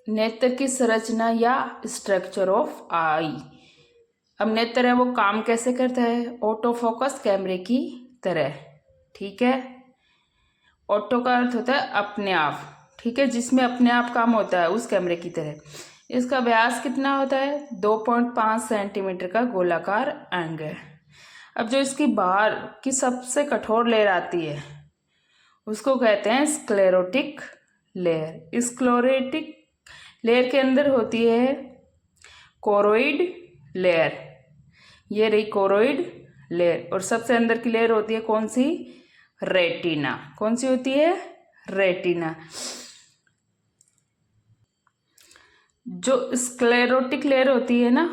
नेत्र की संरचना या स्ट्रक्चर ऑफ आई। अब नेत्र है वो काम कैसे करता है? ऑटो फोकस कैमरे की तरह। ठीक है, ऑटो का अर्थ होता है अपने आप, ठीक है, जिसमें अपने आप काम होता है, उस कैमरे की तरह। इसका व्यास कितना होता है? 2.5 सेंटीमीटर का गोलाकार अंग है। अब जो इसकी बाहर की सबसे कठोर लेयर आती है उसको कहते हैं स्क्लेरोटिक लेयर। स्क्लेरोटिक लेयर के अंदर होती है कोरोइड लेयर, ये रही कोरोइड लेयर। और सबसे अंदर की लेयर होती है कौन सी? रेटिना। कौन सी होती है? रेटिना। जो स्क्लेरोटिक लेयर होती है ना,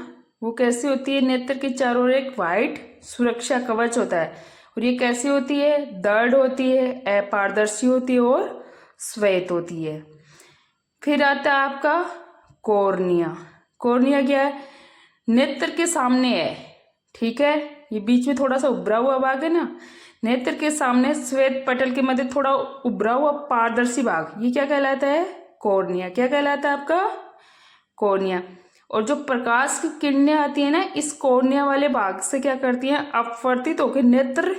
वो कैसी होती है? नेत्र के चारों ओर एक वाइट सुरक्षा कवच होता है। और ये कैसी होती है? दृढ़ होती है, अपारदर्शी होती है और श्वेत होती है। फिर आता है आपका कॉर्निया। कॉर्निया क्या है? नेत्र के सामने है, ठीक है, ये बीच में थोड़ा सा उभरा हुआ भाग है ना, नेत्र के सामने श्वेत पटल के मध्य थोड़ा उभरा हुआ पारदर्शी भाग, ये क्या कहलाता है? कॉर्निया। क्या कहलाता है आपका? कॉर्निया। और जो प्रकाश की किरणें आती है ना, इस कॉर्निया वाले भाग से क्या करती हैं? अपवर्तित होकर नेत्र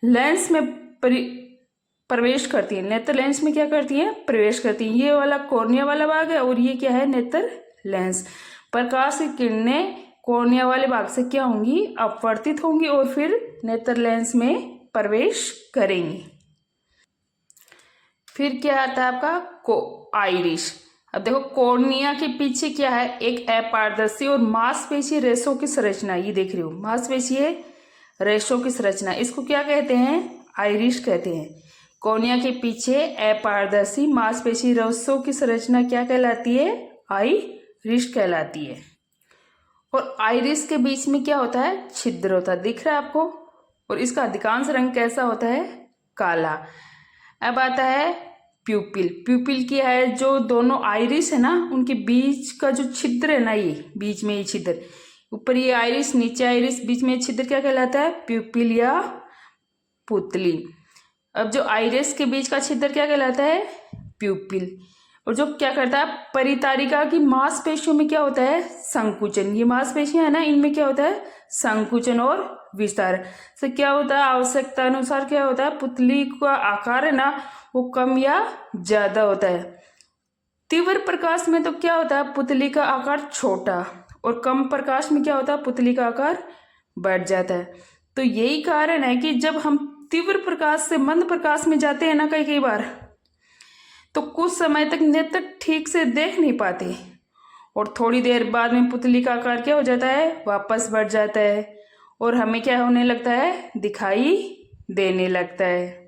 लेंस में प्रवेश करती है। नेत्र लेंस में क्या करती है? प्रवेश करती है। ये वाला कॉर्निया वाला भाग है और ये क्या है? नेत्र लेंस। प्रकाश की किरणें कॉर्निया वाले भाग से क्या होंगी? अपवर्तित होंगी और फिर नेत्र लेंस में प्रवेश करेंगी। फिर क्या आता है आपका? आइरिश। अब देखो, कॉर्निया के पीछे क्या है? एक अपारदर्शी और मांसपेशी रेशों की संरचना। ये देख रही हो, मांसपेशी है, रेशों की संरचना, इसको क्या कहते हैं? आइरिश कहते हैं। कॉर्निया के पीछे अपारदर्शी मांसपेशी रेशों की संरचना क्या कहलाती है? आइरिश कहलाती है। और आइरिस के बीच में क्या होता है? छिद्र होता है, दिख रहा है आपको। और इसका अधिकांश रंग कैसा होता है? काला। अब आता है प्यूपिल। प्यूपिल क्या है? जो दोनों आइरिस है ना, उनके बीच का जो छिद्र है ना, ये बीच में ये छिद्र, ऊपर ये आइरिस, नीचे आइरिस, बीच में छिद्र क्या कहलाता है? प्यूपिल या पुतली। अब जो आइरिस के बीच का छिद्र क्या कहलाता है? प्यूपिल। और जो क्या करता है? परितारिका की मांसपेशियों में क्या होता है? संकुचन। ये मांसपेशियां है ना, इनमें क्या होता है? संकुचन और विस्तार से क्या होता है? आवश्यकता अनुसार क्या होता है? पुतली का आकार है ना, वो कम या ज्यादा होता है। तीव्र प्रकाश में तो क्या होता है? पुतली का आकार छोटा, और कम प्रकाश में क्या होता है? पुतली का आकार बढ़ जाता है। तो यही कारण है कि जब हम तीव्र प्रकाश से मंद प्रकाश में जाते हैं ना, कई बार, तो कुछ समय तक नेत्र ठीक से देख नहीं पाते, और थोड़ी देर बाद में पुतली का आकार क्या हो जाता है? वापस बढ़ जाता है, और हमें क्या होने लगता है? दिखाई देने लगता है।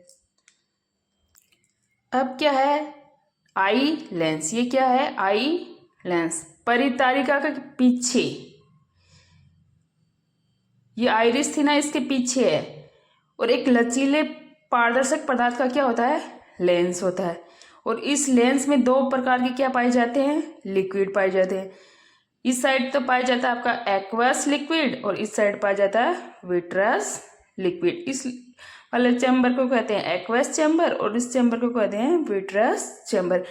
अब क्या है? Eye lens. ये क्या है? Eye lens. परितारिका के पीछे, ये आइरिस थी ना, इसके पीछे है, और एक लचीले पारदर्शक पदार्थ का क्या होता है? लेंस होता है। और इस लेंस में दो प्रकार के क्या पाए जाते हैं? लिक्विड पाए जाते हैं। इस साइड तो पाया जाता है आपका एक्वस लिक्विड, और इस साइड पाया जाता है विट्रस लिक्विड। इस वाले चैम्बर को कहते हैं एक्वस चैम्बर, और इस चैम्बर को कहते हैं विट्रस चैम्बर।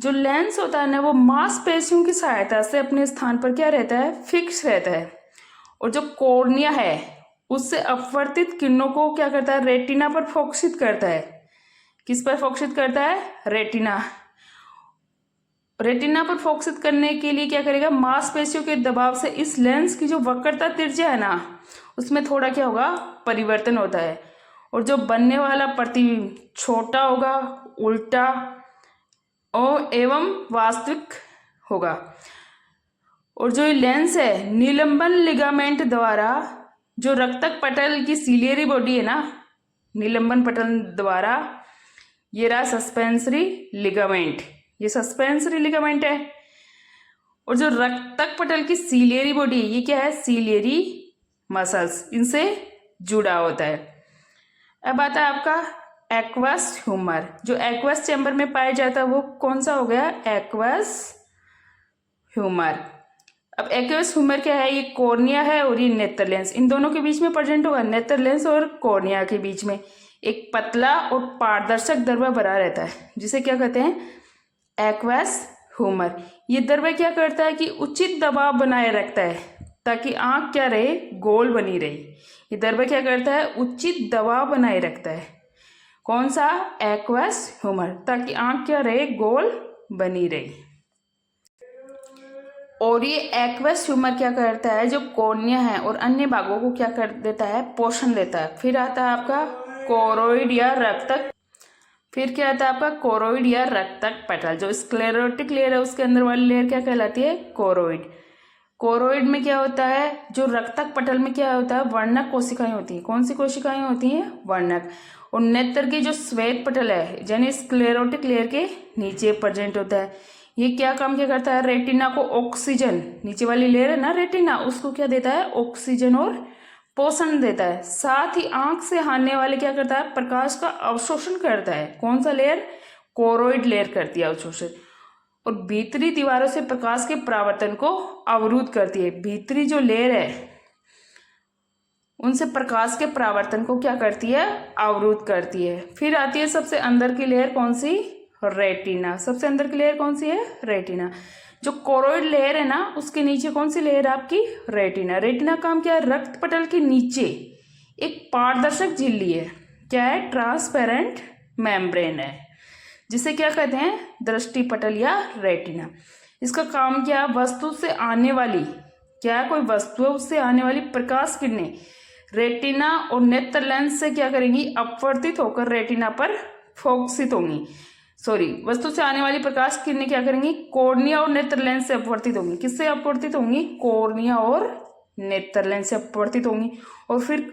जो लेंस होता है ना, वो मांसपेशियों की सहायता से अपने स्थान पर क्या रहता है? फिक्स रहता है। और जो कॉर्निया है, उससे अपवर्तित किरणों को क्या करता है? रेटिना पर फोकसित करता है। किस पर फोकसित करता है? रेटिना। रेटिना पर फोकसित करने के लिए क्या करेगा? मांसपेशियों के दबाव से इस लेंस की जो वक्रता त्रिज्या है ना, उसमें थोड़ा क्या होगा? परिवर्तन होता है। और जो बनने वाला प्रतिबिंब छोटा होगा, उल्टा और एवं वास्तविक होगा। और जो लेंस है, निलंबन लिगामेंट द्वारा, जो रक्तक पटल की सीलियरी बॉडी है ना, निलंबन पटल द्वारा, ये रहा सस्पेंसरी लिगामेंट, ये सस्पेंसरी लिगामेंट है। और जो रक्तक पटल की सीलियरी बॉडी, ये क्या है? सीलियरी मसल्स, इनसे जुड़ा होता है। अब आता है आपका एक्वस ह्यूमर। जो एक्वस चैम्बर में पाया जाता है वो कौन सा हो गया? Aqueous humour. अब एक्वस ह्यूमर क्या है? ये कॉर्निया है और ये नेत्र लेंस, इन दोनों के बीच में प्रेजेंट होगा। नेत्र लेंस और कॉर्निया के बीच में एक पतला और पारदर्शक दरवा बना रहता है, जिसे क्या कहते हैं? Aqueous humour. ये द्रव्य क्या करता है कि उचित दबाव बनाए रखता है ताकि आंख क्या रहे, गोल बनी रही। ये द्रव्य क्या करता है, उचित दबाव बनाए रखता है। कौन सा, एक्वस ह्यूमर, ताकि आंख क्या रहे, गोल बनी रही। और ये एक्वस ह्यूमर क्या करता है, जो कॉर्निया है और अन्य भागों को क्या कर देता है, पोषण देता है। फिर आता है आपका कोरोइड या रक्तक। फिर क्या आता है आपका कोरोइड या रक्तक पटल। जो स्क्लेरोटिक लेयर है उसके अंदर वाली लेयर क्या कहलाती है, कोरोइड। कोरोइड में क्या होता है, जो रक्तक पटल में क्या होता है, वर्णक कोशिकाएं होती हैं। कौन सी कोशिकाएं होती हैं, वर्णक। और नेत्र की जो श्वेत पटल है यानी स्क्लेरोटिक लेयर के नीचे प्रेजेंट होता है। ये क्या काम क्या करता है, रेटिना को ऑक्सीजन, नीचे वाली लेयर है ना रेटिना, उसको क्या देता है, ऑक्सीजन और पोषण देता है। साथ ही आंख से आने वाले क्या करता है, प्रकाश का अवशोषण करता है। कौन सा लेयर, कोरोइड लेयर करती है अवशोषण। और भीतरी दीवारों से प्रकाश के परावर्तन को अवरुद्ध करती है। भीतरी जो लेयर है उनसे प्रकाश के परावर्तन को क्या करती है, अवरुद्ध करती है। फिर आती है सबसे अंदर की लेयर, कौन सी, रेटिना। सबसे अंदर की लेयर कौन सी है, रेटिना। जो कोरोइड लेयर है ना उसके नीचे कौन सी लेयर है आपकी, रेटिना। रेटिना काम क्या है, रक्त पटल के नीचे एक पारदर्शक झिल्ली है। क्या है, ट्रांसपेरेंट मेम्ब्रेन है, जिसे क्या कहते हैं, दृष्टि पटल या रेटिना। इसका काम क्या, वस्तु से आने वाली, क्या कोई वस्तु है उससे आने वाली प्रकाश किरणें रेटिना और नेत्र लेंस से क्या करेंगी, अपवर्तित होकर रेटिना पर फोकसित होंगी। सॉरी, वस्तु से आने वाली प्रकाश किरणें क्या करेंगी, कॉर्निया और नेत्र लेंस से अपवर्तित होंगी। किससे अपवर्तित होंगी, कॉर्निया और नेत्र लेंस से अपवर्तित होंगी और फिर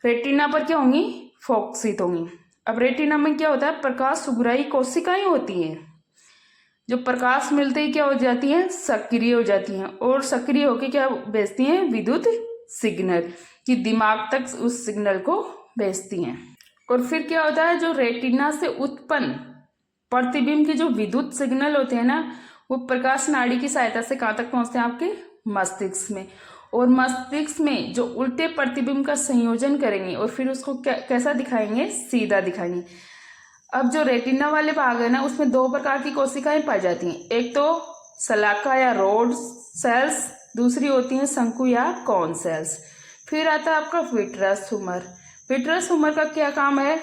रेटिना पर क्या होंगी, फोकसित होंगी। अब रेटिना में क्या होता है, प्रकाश सुग्राही कोशिकाएं होती हैं जो प्रकाश मिलते ही क्या हो जाती हैं, सक्रिय हो जाती हैं और सक्रिय होकर क्या भेजती हैं, विद्युत सिग्नल, कि दिमाग तक उस सिग्नल को भेजती हैं। और फिर क्या होता है, जो रेटिना से उत्पन्न प्रतिबिंब के जो विद्युत सिग्नल होते हैं ना, वो प्रकाश नाड़ी की सहायता से कहाँ तक पहुंचते हैं, आपके मस्तिष्क में। और मस्तिष्क में जो उल्टे प्रतिबिंब का संयोजन करेंगे और फिर उसको कैसा दिखाएंगे, सीधा दिखाएंगे। अब जो रेटिना वाले भाग है ना उसमें दो प्रकार की कोशिकाएं पाई जाती हैं। एक तो शलाका या रोड सेल्स, दूसरी होती हैं शंकु या कॉन सेल्स। फिर आता है आपका विट्रस ह्यूमर। विट्रस ह्यूमर का क्या काम है,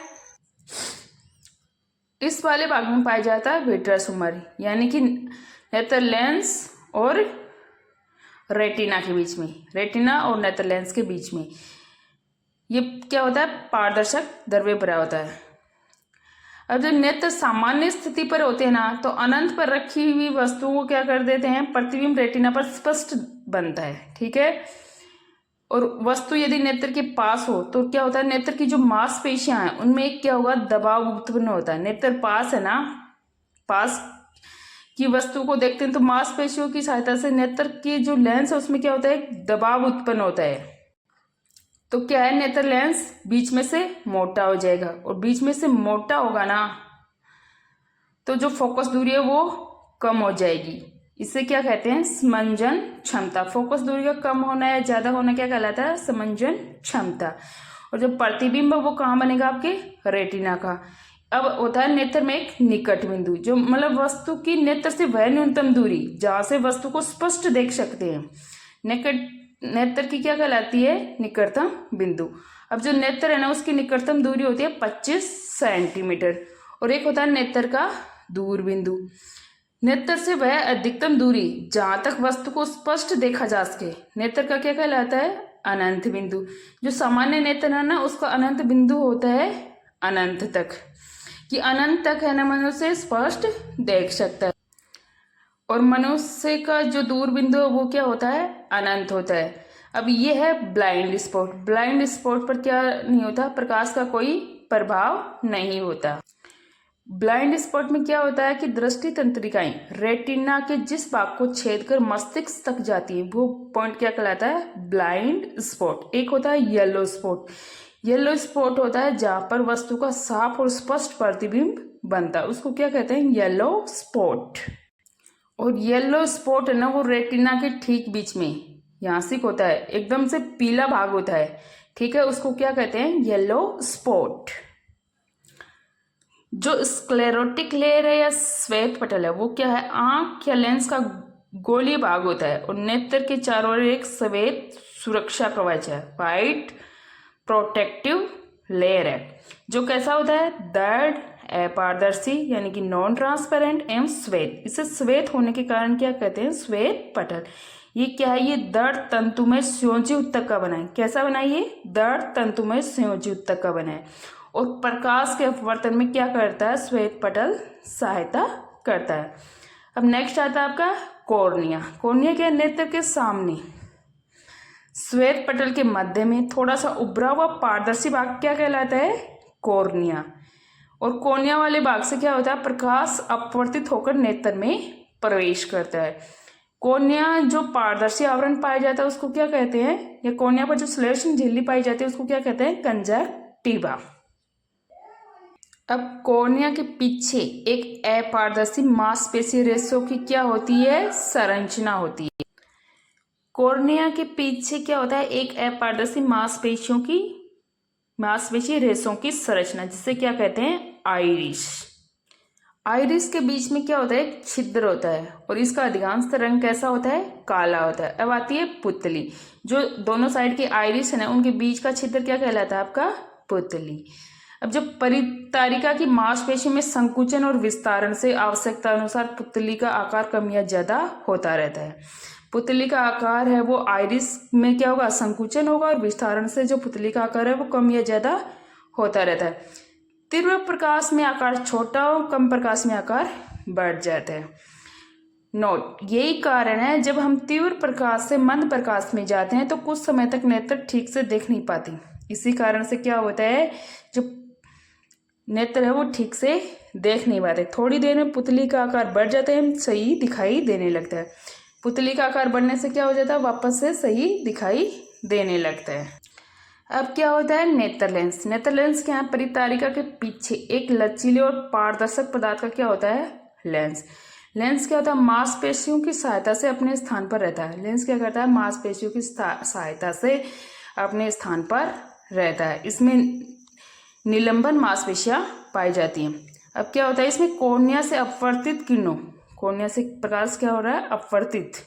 इस वाले भाग में पाया जाता है विट्रस ह्यूमर, यानी कि नेत्र लेंस और रेटिना के बीच में, रेटिना और नेत्र लेंस के बीच में ये क्या होता है, पारदर्शक द्रव्य भरा होता है। अब जब नेत्र सामान्य स्थिति पर होते हैं ना तो अनंत पर रखी हुई वस्तुओं को क्या कर देते हैं, प्रतिबिंब रेटिना पर स्पष्ट बनता है, ठीक है। और वस्तु यदि नेत्र के पास हो तो क्या होता है, नेत्र की जो मांसपेशियां हैं उनमें एक क्या होगा, दबाव उत्पन्न होता है। नेत्र पास है ना, पास की वस्तु को देखते हैं तो मांसपेशियों की सहायता से नेत्र की जो लेंस है उसमें क्या होता है, दबाव उत्पन्न होता है। तो क्या है, नेत्र लेंस बीच में से मोटा हो जाएगा और बीच में से मोटा होगा ना तो जो फोकस दूरी है वो कम हो जाएगी। इसे क्या कहते हैं, समंजन क्षमता। फोकस दूरी का कम होना या ज्यादा होना क्या कहलाता है, समंजन क्षमता। और जो प्रतिबिंब है वो कहाँ बनेगा, आपके रेटिना का। अब होता है नेत्र में एक निकट बिंदु, जो मतलब वस्तु की नेत्र से वह न्यूनतम दूरी जहां से वस्तु को स्पष्ट देख सकते हैं। निकट नेत्र की क्या कहलाती है, निकटतम बिंदु। अब जो नेत्र है ना उसकी निकटतम दूरी होती है 25 सेंटीमीटर। और एक होता है नेत्र का दूर बिंदु। नेत्र से वह अधिकतम दूरी जहां तक वस्तु को स्पष्ट देखा जा सके, नेत्र का क्या कहलाता है, अनंत बिंदु। जो सामान्य नेत्र है ना उसका अनंत बिंदु होता है अनंत तक, कि अनंत तक है ना मनुष्य स्पष्ट देख सकता है। और मनुष्य का जो दूर बिंदु है वो क्या होता है, अनंत होता है। अब ये है ब्लाइंड स्पॉट। ब्लाइंड स्पॉट पर क्या नहीं होता, प्रकाश का कोई प्रभाव नहीं होता। ब्लाइंड स्पॉट में क्या होता है कि दृष्टि तंत्रिकाएं रेटिना के जिस भाग को छेद कर मस्तिष्क तक जाती है वो पॉइंट क्या कहलाता है, ब्लाइंड स्पॉट। एक होता है येलो स्पॉट। येलो स्पॉट होता है जहां पर वस्तु का साफ और स्पष्ट प्रतिबिंब बनता है, उसको क्या कहते हैं, येलो स्पॉट। और येलो स्पॉट है ना वो रेटिना के ठीक बीच में यहाँ से होता है, एकदम से पीला भाग होता है, ठीक है, उसको क्या कहते हैं, येलो स्पॉट। जो स्क्लेरोटिक लेयर है या श्वेत पटल है वो क्या है, आंख या लेंस का गोलीय भाग होता है और नेत्र के चारों ओर एक श्वेत सुरक्षा कवच है, वाइट प्रोटेक्टिव लेयर है, जो कैसा होता है, दृढ़, अपारदर्शी यानी कि नॉन ट्रांसपेरेंट एवं श्वेत। इसे श्वेत होने के कारण क्या कहते हैं, श्वेत पटल। ये क्या है, ये दृढ़ तंतुमय संयोजी उत्तक का बना है। कैसा बना है, ये दृढ़ तंतुमय संयोजी उत्तक का बना है और प्रकाश के अपवर्तन में क्या करता है, श्वेत पटल सहायता करता है। अब नेक्स्ट आता है आपका कॉर्निया। कॉर्निया क्या है, नेत्र के सामने श्वेत पटल के मध्य में थोड़ा सा उभरा हुआ पारदर्शी भाग क्या कहलाता है, कॉर्निया। और कॉर्निया वाले भाग से क्या होता है, प्रकाश अपवर्तित होकर नेत्र में प्रवेश करता है। कॉर्निया जो पारदर्शी आवरण पाया जाता है उसको क्या कहते हैं, या कॉर्निया पर जो श्लेष्म झिल्ली पाई जाती है उसको क्या कहते हैं, कंजक्टिवा। अब कॉर्निया के पीछे एक अपारदर्शी मांसपेशी रेशों की क्या होती है, संरचना होती है। कॉर्निया के पीछे क्या होता है, एक अपारदर्शी मांसपेशी रेशों की संरचना, जिसे क्या कहते हैं, आइरिस। आइरिस के बीच में क्या होता है, एक छिद्र होता है और इसका अधिकांश रंग कैसा होता है, काला होता है। अब आती है पुतली। जो दोनों साइड की आइरिस है ना, उनके बीच का छिद्र क्या कहलाता है, आपका पुतली। अब जब परितारिका की मांसपेशी में संकुचन और विस्तारण से आवश्यकता अनुसार पुतली का आकार कम या ज्यादा होता रहता है। पुतली का आकार है वो आइरिस में क्या होगा, संकुचन होगा और विस्तारण से जो पुतली का आकार है वो कम या ज्यादा होता रहता है। तीव्र प्रकाश में आकार छोटा और कम प्रकाश में आकार बढ़ जाता है। नोट, यही कारण है जब हम तीव्र प्रकाश से मंद प्रकाश में जाते हैं तो कुछ समय तक नेत्र ठीक से देख नहीं पाती। इसी कारण से क्या होता है, जो नेत्र है वो ठीक से देख नहीं पाते। थोड़ी देर में पुतली का आकार बढ़ जाता है, सही दिखाई देने लगता है। पुतली का आकार बढ़ने से क्या हो जाता है, वापस से सही दिखाई देने लगता है। अब क्या होता है, नेत्र लेंस। नेत्र लेंस क्या है, परितारिका के पीछे एक लचीले और पारदर्शक पदार्थ का क्या होता है, लेंस। लेंस क्या होता है, मांसपेशियों की सहायता से अपने स्थान पर रहता है। लेंस क्या करता है, मांसपेशियों की सहायता से अपने स्थान पर रहता है। इसमें निलंबन मांसपेशियां पाई जाती हैं। अब क्या होता है, इसमें कॉर्निया से अपवर्तित किरणों, कॉर्निया से प्रकाश क्या हो रहा है, अपवर्तित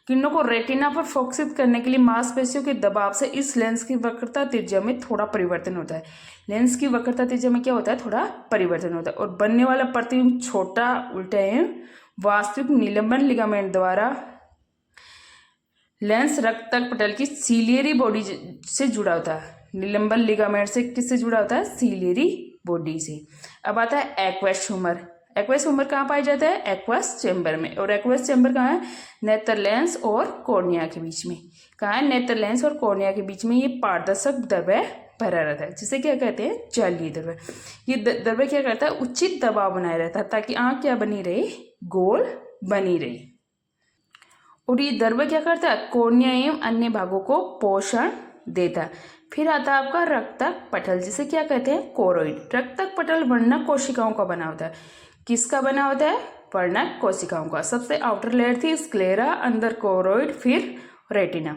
किरणों को रेटिना पर फोकसित करने के लिए मांसपेशियों के दबाव से इस लेंस की वक्रता त्रिज्या में थोड़ा परिवर्तन होता है। लेंस की वक्रता त्रिज्या में क्या होता है, थोड़ा परिवर्तन होता है और बनने वाला प्रतिबिंब छोटा, उल्टा एवं वास्तविक निलंबन लिगामेंट द्वारा लेंस रक्तक पटल की सीलियरी बॉडी से जुड़ा होता है। निलंबन लिगामेंट से किससे जुड़ा होता है, सीलियरी बॉडी से। अब आता है एक्वस ह्यूमर। एक्वस ह्यूमर कहाँ पाया जाता है, एक्वस चैम्बर में। और एक्वस चैम्बर कहाँ है, नेत्र लेंस और कॉर्निया के बीच में। कहाँ है, नेत्र लेंस और कॉर्निया के बीच में ये पारदर्शक द्रव्य भरा रहता है, जिसे क्या कहते हैं, जलीय द्रव्य। ये द्रव्य क्या करता है, उचित दबाव बनाए रहता है ताकि आंख क्या बनी रहे, गोल बनी रहे। और ये द्रव्य क्या करता है, कॉर्निया एवं अन्य भागों को पोषण देता है। फिर आता है आपका रक्तक पटल, जिसे क्या कहते हैं, कोरोइड। रक्तक पटल वर्णक कोशिकाओं का बना होता है। किसका बना होता है, वर्णक कोशिकाओं का। सबसे आउटर लेयर थी स्क्लेरा, अंदर कोरोइड, फिर रेटिना।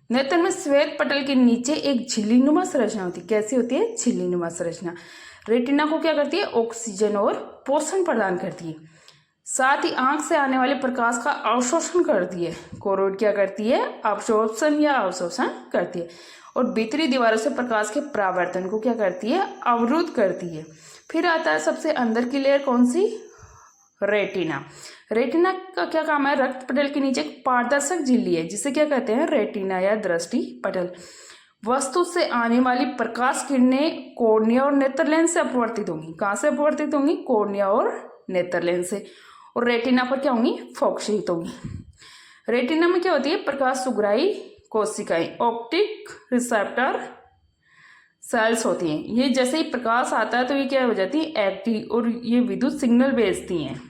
नेत्र में श्वेत पटल के नीचे एक झिल्लीनुमा संरचना होती है। कैसी होती है, झिल्लीनुमा संरचना। रेटिना को क्या करती है, ऑक्सीजन और पोषण प्रदान करती है, साथ ही आंख से आने वाले प्रकाश का अवशोषण करती है। कोरोइड क्या करती है, अवशोषण या अवशोषण करती है और भीतरी दीवारों से प्रकाश के परावर्तन को क्या करती है, अवरुद्ध करती है। फिर आता है सबसे अंदर की लेयर, कौन सी, रेटिना। रेटिना का क्या काम है, रक्त पटल के नीचे एक पारदर्शक झिल्ली है जिसे क्या कहते हैं, रेटिना या दृष्टि पटल। वस्तु से आने वाली प्रकाश किरणें कॉर्निया और नेत्र लेंस से अपवर्तित होंगी। कहाँ से अपवर्तित होंगी, कॉर्निया और नेत्र लेंस से। और रेटिना पर क्या होंगी, फोकसित होंगी। रेटिना में क्या होती है, प्रकाश सुग्राही कोशिकाएं, ऑप्टिक रिसेप्टर सेल्स होती हैं। ये जैसे ही प्रकाश आता है तो ये क्या हो जाती है, एक्टिव, और ये विद्युत सिग्नल भेजती हैं।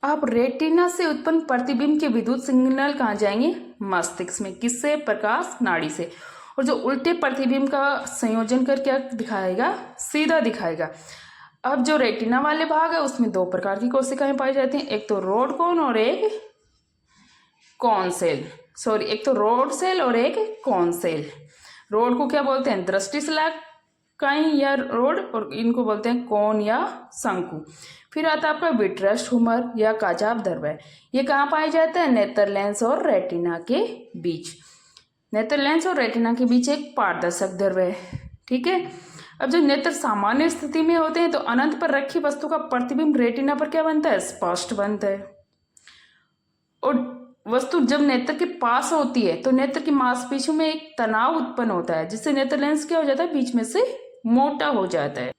अब रेटिना से उत्पन्न प्रतिबिंब के विद्युत सिग्नल कहाँ जाएंगे, मस्तिष्क में। किससे, प्रकाश नाड़ी से। और जो उल्टे प्रतिबिंब का संयोजन कर क्या दिखाएगा, सीधा दिखाएगा। अब जो रेटिना वाले भाग है उसमें दो प्रकार की कोशिकाएं पाई जाती हैं, एक तो रोड कोन और एक कॉन सेल। एक तो रोड सेल और एक कॉन सेल। रोड को क्या बोलते हैं, दृष्टि शलाका काई या रोड, और इनको बोलते हैं कोन या शंकु। फिर आता है आपका विट्रस ह्यूमर या काचाभ दर्व। ये कहाँ पाए जाते हैं? नेत्र लेंस और रेटिना के बीच। नेत्र लेंस और रेटिना के बीच एक पारदर्शक दर्व है, ठीक है। अब जब नेत्र सामान्य स्थिति में होते हैं तो अनंत पर रखी वस्तु का प्रतिबिंब रेटिना पर क्या बनता है? स्पष्ट बनता है। और वस्तु जब नेत्र के पास होती है तो नेत्र की मांसपेशियों में एक तनाव उत्पन्न होता है, जिससे नेत्र लेंस क्या हो जाता है? बीच में से मोटा हो जाता है।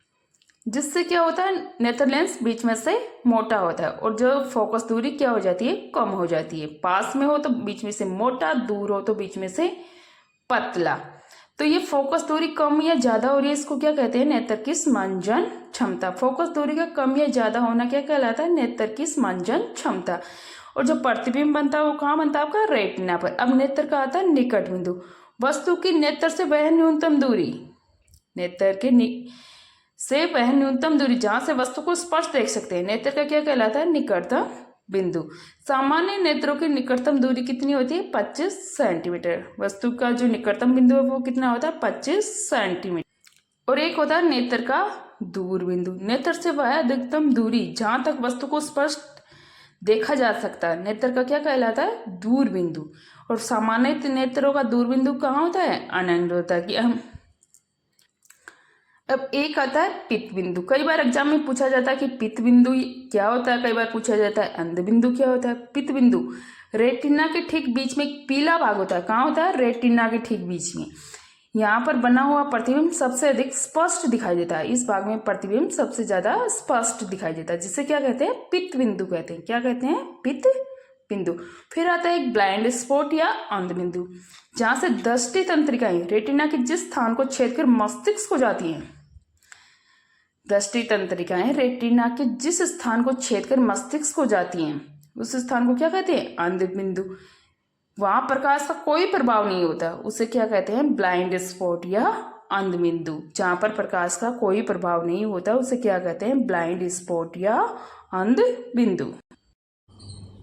जिससे क्या होता है? नेत्र लेंस बीच में से मोटा होता है और जो फोकस दूरी क्या हो जाती है? कम हो जाती है। पास में हो तो बीच में से मोटा, दूर हो तो बीच में से पतला। तो ये फोकस दूरी कम या ज्यादा हो रही है, इसको क्या कहते हैं? नेत्र की स्मंजन क्षमता। फोकस दूरी का कम या ज्यादा होना क्या कहलाता है? नेत्र की स्मंजन क्षमता। और जो प्रतिबिंब बनता है वो कहाँ बनता है? आपका रेटिना पर। अब नेत्र का आता है निकट बिंदु। वस्तु की नेत्र से वह न्यूनतम दूरी, नेत्र के से वह न्यूनतम दूरी जहां से वस्तु को स्पष्ट देख सकते हैं, नेत्र का क्या कहलाता है? निकटतम बिंदु। सामान्य नेत्रों की निकटतम दूरी कितनी होती है? 25 सेंटीमीटर। वस्तु का जो निकटतम बिंदु है वो कितना होता है? 25 सेंटीमीटर। और एक होता है नेत्र का दूर बिंदु। नेत्र से वह अधिकतम दूरी जहां तक वस्तु को स्पष्ट देखा जा सकता है, नेत्र का क्या कहलाता है? दूर बिंदु। और सामान्य नेत्रों का दूर बिंदु कहाँ होता है? अनंत होता है। अब एक आता है पित्त बिंदु। कई बार एग्जाम में पूछा जाता है कि पित्त बिंदु क्या होता है, कई बार पूछा जाता है अंध बिंदु क्या होता है। पित्त बिंदु रेटिना के ठीक बीच में एक पीला भाग होता है। कहाँ होता है? रेटिना के ठीक बीच में। यहाँ पर बना हुआ प्रतिबिंब सबसे अधिक स्पष्ट दिखाई देता है। इस भाग में प्रतिबिंब सबसे ज्यादा स्पष्ट दिखाई देता है, जिसे क्या कहते हैं? पित्त बिंदु कहते हैं। क्या कहते हैं? पित्त बिंदु। फिर आता है एक ब्लाइंड स्पॉट या अंध बिंदु, जहां से दृष्टि तंत्रिकाएं रेटिना के जिस स्थान को छेद कर मस्तिष्क को जाती हैं, दृष्टि तंत्रिकाएं रेटिना के जिस स्थान को छेद कर मस्तिष्क को जाती हैं, उस स्थान को क्या कहते हैं? अंध बिंदु। वहां प्रकाश का कोई प्रभाव नहीं होता, उसे क्या कहते हैं? ब्लाइंड स्पॉट या अंध बिंदु। जहां पर प्रकाश का कोई प्रभाव नहीं होता उसे क्या कहते हैं? ब्लाइंड स्पॉट या अंध बिंदु।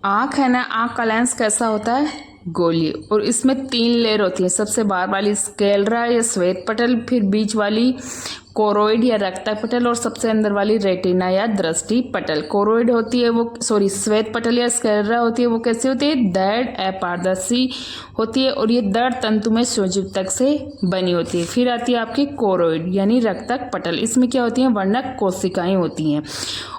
आंख है ना, आंख का लेंस कैसा होता है? गोलीय। और इसमें 3 लेयर होती है। सबसे बाहर वाली स्क्लेरा या श्वेत पटल, फिर बीच वाली कोरोइड या रक्तक पटल, और सबसे अंदर वाली रेटिना या दृष्टि पटल। कोरोइड होती है वो, श्वेत पटल या स्क्लेरा होती है वो कैसी होती है? दृढ़ अपारदर्शी होती है और ये दृढ़ तंतुमय संयुजक से बनी होती है। फिर आती है आपकी कोरोइड यानी रक्तक पटल। इसमें क्या होती है? वर्णक कोशिकाएं होती हैं।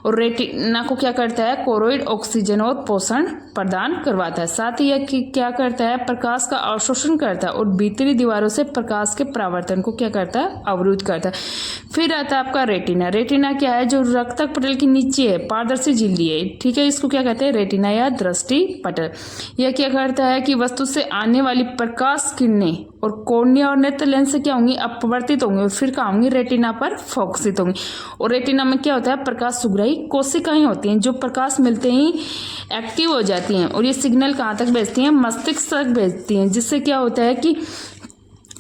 और रेटिना को क्या करता है? कोरोइड ऑक्सीजन और पोषण प्रदान करवाता है। साथ ही यह क्या करता है? प्रकाश का अवशोषण करता है और भीतरी दीवारों से प्रकाश के परावर्तन को क्या करता है? अवरुद्ध करता है। फिर आता है आपका रेटिना। रेटिना क्या है? जो रक्तक पटल के नीचे है, पारदर्शी झिल्ली है, ठीक है। इसको क्या कहते हैं? रेटिना या दृष्टि पटल। यह क्या करता है कि वस्तु से आने वाली प्रकाश किरणें और कॉर्निया और नेत्र लेंस से क्या होंगी? अपवर्तित होंगे और फिर क्या होंगी? रेटिना पर फोकसित होंगी। और रेटिना में क्या होता है? प्रकाश सुग्राही कोशिकाएं होती हैं जो प्रकाश मिलते ही एक्टिव हो जाती हैं और ये सिग्नल कहाँ तक भेजती हैं? मस्तिष्क तक भेजती हैं, जिससे क्या होता है कि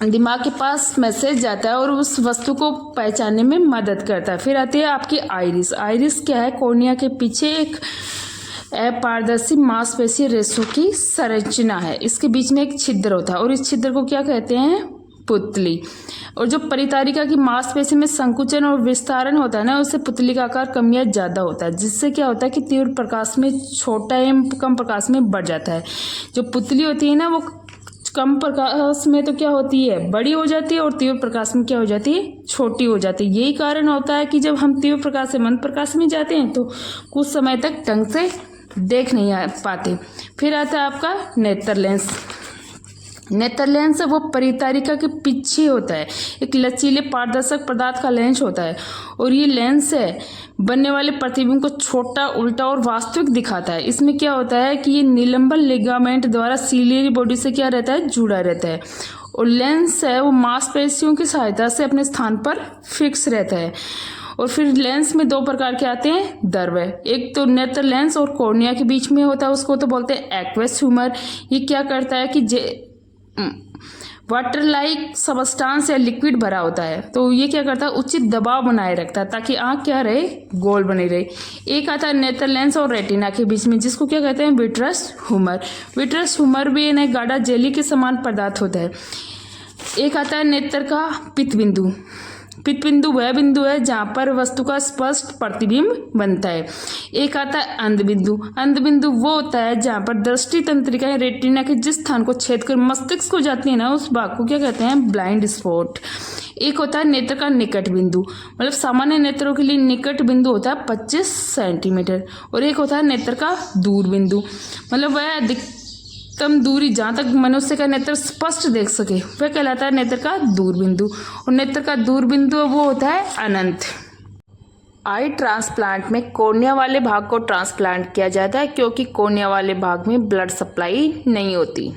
दिमाग के पास मैसेज जाता है और उस वस्तु को पहचानने में मदद करता है। फिर आती है आपकी आइरिस। आइरिस क्या है? कॉर्निया के पीछे एक अपारदर्शी मांसपेशीय रेशों की संरचना है। इसके बीच में एक छिद्र होता है और इस छिद्र को क्या कहते हैं? पुतली। और जो परितारिका की मांसपेशी में संकुचन और विस्तारण होता है ना, उससे पुतली का आकार कम या ज्यादा होता है, जिससे क्या होता है कि तीव्र प्रकाश में छोटा एवं कम प्रकाश में बढ़ जाता है। जो पुतली होती है ना, वो कम प्रकाश में तो क्या होती है? बड़ी हो जाती है और तीव्र प्रकाश में क्या हो जाती है? छोटी हो जाती है। यही कारण होता है कि जब हम तीव्र प्रकाश से मंद प्रकाश में जाते हैं तो कुछ समय तक ढंग से देख नहीं पाते। फिर आता है आपका नेत्र लेंस। नेत्र लेंस वो परितारिका के पीछे होता है, एक लचीले पारदर्शक पदार्थ का लेंस होता है और ये लेंस है बनने वाले प्रतिबिंब को छोटा, उल्टा और वास्तविक दिखाता है। इसमें क्या होता है कि ये निलंबन लिगामेंट द्वारा सीलियरी बॉडी से क्या रहता है? जुड़ा रहता है। और लेंस है वो मांसपेशियों की सहायता से अपने स्थान पर फिक्स रहता है। और फिर लेंस में 2 प्रकार के आते हैं दर्व। एक तो नेत्र लेंस और कॉर्निया के बीच में होता है, उसको तो बोलते हैं एक्वस ह्यूमर। ये क्या करता है कि वाटर लाइक सबस्टांस या लिक्विड भरा होता है, तो ये क्या करता है? उचित दबाव बनाए रखता है ताकि आंख क्या रहे? गोल बनी रहे। एक आता है नेत्र लेंस और रेटिना के बीच में, जिसको क्या कहते हैं? Vitreous humour. विट्रस ह्यूमर भी एक गाढ़ा जेली के समान पदार्थ होता है। एक आता है नेत्र का पित्त बिंदु। पित्त बिंदु वह बिंदु है जहाँ पर वस्तु का स्पष्ट प्रतिबिंब बनता है। एक आता है अंध बिंदु। अंध बिंदु वो होता है जहाँ पर दृष्टि तंत्रिका या रेटिना के जिस स्थान को छेद कर मस्तिष्क को जाती है ना, उस भाग को क्या कहते हैं? Blind spot. एक होता है नेत्र का निकट बिंदु, मतलब सामान्य नेत्रों के लिए निकट बिंदु होता है 25 सेंटीमीटर। और एक होता है नेत्र का दूर बिंदु, मतलब वह अधिकतम दूरी जहाँ तक मनुष्य का नेत्र स्पष्ट देख सके वह कहलाता है नेत्र का दूर बिंदु। और नेत्र का दूर बिंदु वो होता है अनंत। आई ट्रांसप्लांट में कॉर्निया वाले भाग को ट्रांसप्लांट किया जाता है क्योंकि कॉर्निया वाले भाग में ब्लड सप्लाई नहीं होती।